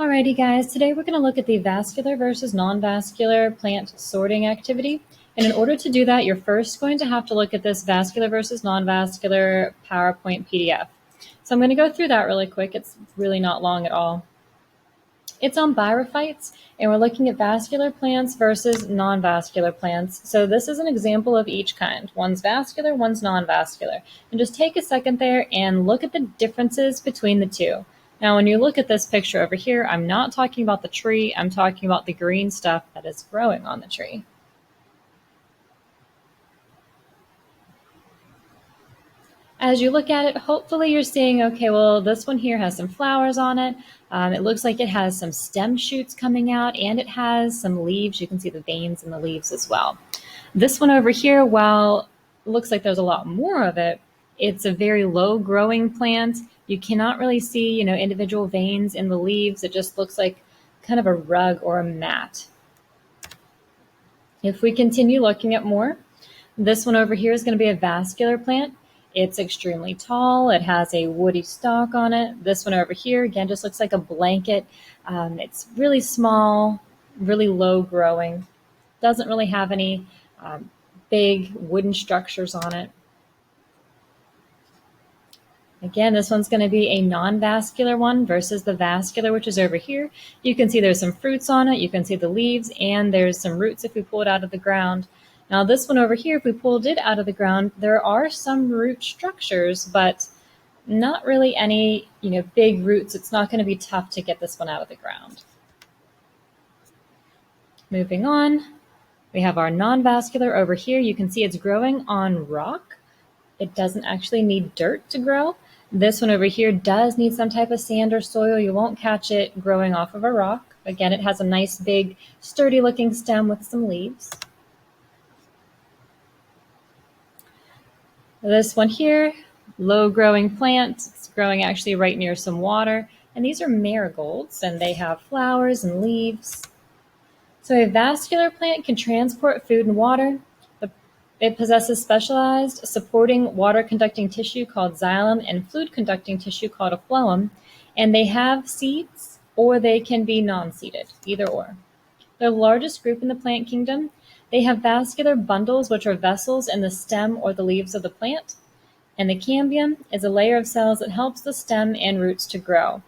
Alrighty guys, today we're going to look at the vascular versus non-vascular plant sorting activity. And in order to do that, you're first going to have to look at this vascular versus non-vascular PowerPoint PDF. So I'm going to go through that really quick. It's really not long at all. It's on biophytes, and we're looking at vascular plants versus non-vascular plants. So this is an example of each kind. One's vascular, one's non-vascular. And just take a second there and look at the differences between the two. Now, when you look at this picture over here, I'm not talking about the tree, I'm talking about the green stuff that is growing on the tree. As you look at it, hopefully you're seeing, okay, well, this one here has some flowers on it. It looks like it has some stem shoots coming out, and it has some leaves. You can see the veins in the leaves as well. This one over here, while it looks like there's a lot more of it, it's a very low growing plant. You cannot really see, individual veins in the leaves. It just looks like kind of a rug or a mat. If we continue looking at more, this one over here is going to be a vascular plant. It's extremely tall. It has a woody stalk on it. This one over here, again, just looks like a blanket. It's really small, really low growing. Doesn't really have any big wooden structures on it. Again, this one's going to be a non-vascular one versus the vascular, which is over here. You can see there's some fruits on it. You can see the leaves, and there's some roots if we pull it out of the ground. Now this one over here, if we pulled it out of the ground, there are some root structures, but not really any, big roots. It's not going to be tough to get this one out of the ground. Moving on, we have our non-vascular over here. You can see it's growing on rock. It doesn't actually need dirt to grow. This one over here does need some type of sand or soil. You won't catch it growing off of a rock. Again, it has a nice big sturdy looking stem with some leaves. This one here, low growing plant. It's growing actually right near some water. And these are marigolds, and they have flowers and leaves. So a vascular plant can transport food and water. It possesses specialized supporting water-conducting tissue called xylem and fluid-conducting tissue called a phloem, and they have seeds or they can be non-seeded, either or. They're the largest group in the plant kingdom. They have vascular bundles, which are vessels in the stem or the leaves of the plant, and the cambium is a layer of cells that helps the stem and roots to grow.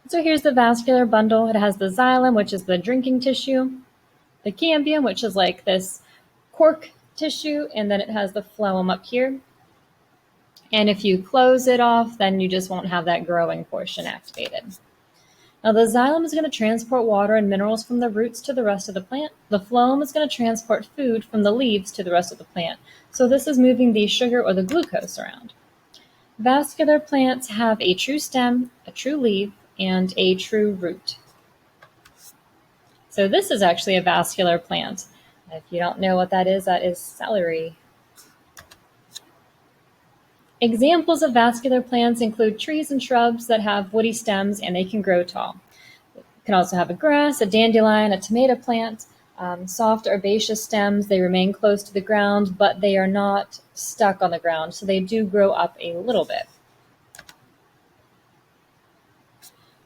So here's the vascular bundle. It has the xylem, which is the drinking tissue, the cambium, which is like this cork tissue, and then it has the phloem up here. And if you close it off, then you just won't have that growing portion activated. Now the xylem is going to transport water and minerals from the roots to the rest of the plant. The phloem is going to transport food from the leaves to the rest of the plant. So this is moving the sugar or the glucose around. Vascular plants have a true stem, a true leaf, and a true root. So this is actually a vascular plant. If you don't know what that is celery. Examples of vascular plants include trees and shrubs that have woody stems and they can grow tall. You can also have a grass, a dandelion, a tomato plant, soft herbaceous stems. They remain close to the ground, but they are not stuck on the ground, so they do grow up a little bit.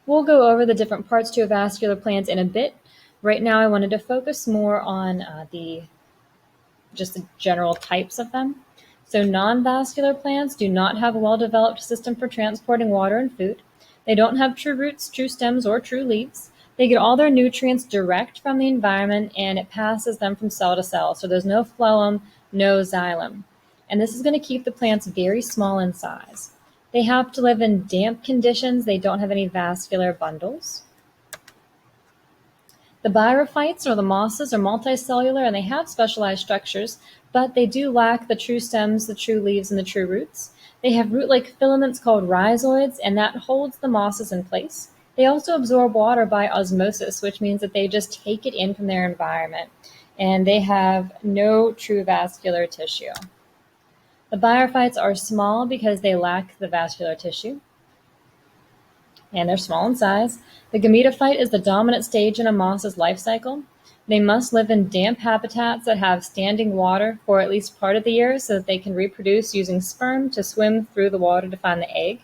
We'll go over the different parts to a vascular plant in a bit. Right now I wanted to focus more on just the general types of them. So non-vascular plants do not have a well-developed system for transporting water and food. They don't have true roots, true stems, or true leaves. They get all their nutrients direct from the environment, and it passes them from cell to cell. So there's no phloem, no xylem. And this is going to keep the plants very small in size. They have to live in damp conditions. They don't have any vascular bundles. The biophytes, or the mosses, are multicellular, and they have specialized structures, but they do lack the true stems, the true leaves, and the true roots. They have root-like filaments called rhizoids, and that holds the mosses in place. They also absorb water by osmosis, which means that they just take it in from their environment, and they have no true vascular tissue. The biophytes are small because they lack the vascular tissue. and they're small in size. The gametophyte is the dominant stage in a moss's life cycle. They must live in damp habitats that have standing water for at least part of the year so that they can reproduce using sperm to swim through the water to find the egg.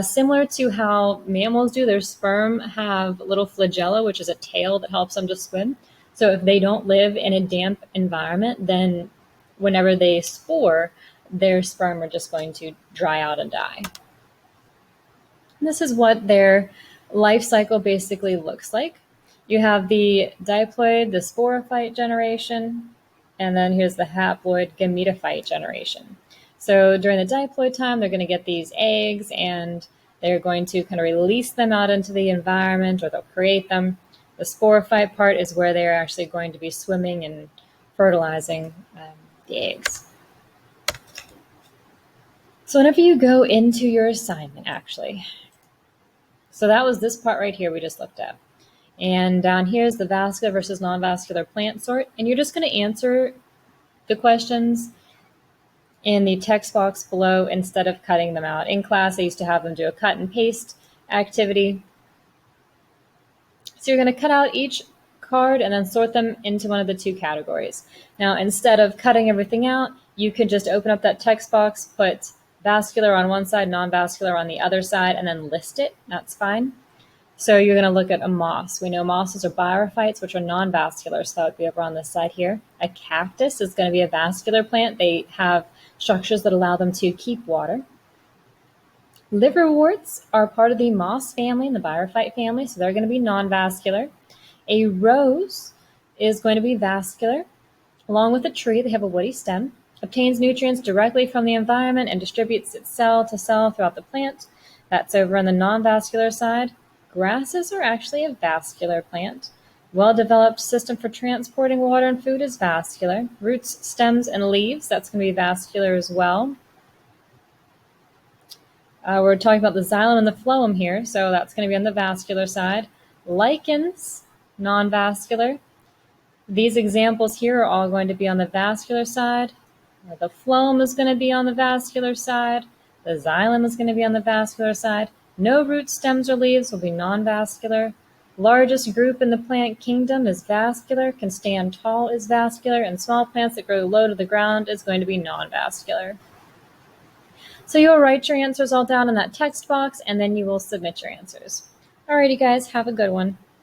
Similar to how mammals do, their sperm have little flagella, which is a tail that helps them to swim. So if they don't live in a damp environment, then whenever they spore, their sperm are just going to dry out and die. And this is what their life cycle basically looks like. You have the diploid, the sporophyte generation, and then here's the haploid gametophyte generation. So during the diploid time, they're going to get these eggs and they're going to kind of release them out into the environment, or they'll create them. The sporophyte part is where they're actually going to be swimming and fertilizing the eggs. So whenever you go into your assignment, actually, so that was this part right here we just looked at. And down here is the vascular versus non-vascular plant sort. And you're just going to answer the questions in the text box below instead of cutting them out. In class, I used to have them do a cut and paste activity. So you're going to cut out each card and then sort them into one of the two categories. Now, instead of cutting everything out, you could just open up that text box, put vascular on one side, non-vascular on the other side, and then list it. That's fine. So you're going to look at a moss. We know mosses are bryophytes, which are non-vascular, so that would be over on this side here. A cactus is going to be a vascular plant. They have structures that allow them to keep water. Liverworts are part of the moss family and the bryophyte family, so they're going to be non-vascular. A rose is going to be vascular. Along with a tree, they have a woody stem, obtains nutrients directly from the environment and distributes it cell to cell throughout the plant. That's over on the non-vascular side. Grasses are actually a vascular plant. Well-developed system for transporting water and food is vascular. Roots, stems, and leaves, that's going to be vascular as well. We're talking about the xylem and the phloem here, so that's going to be on the vascular side. Lichens, non-vascular. These examples here are all going to be on the vascular side. The phloem is going to be on the vascular side. The xylem is going to be on the vascular side. No roots, stems, or leaves will be non-vascular. Largest group in the plant kingdom is vascular. Can stand tall is vascular. And small plants that grow low to the ground is going to be non-vascular. So you'll write your answers all down in that text box, and then you will submit your answers. Alrighty, guys, have a good one.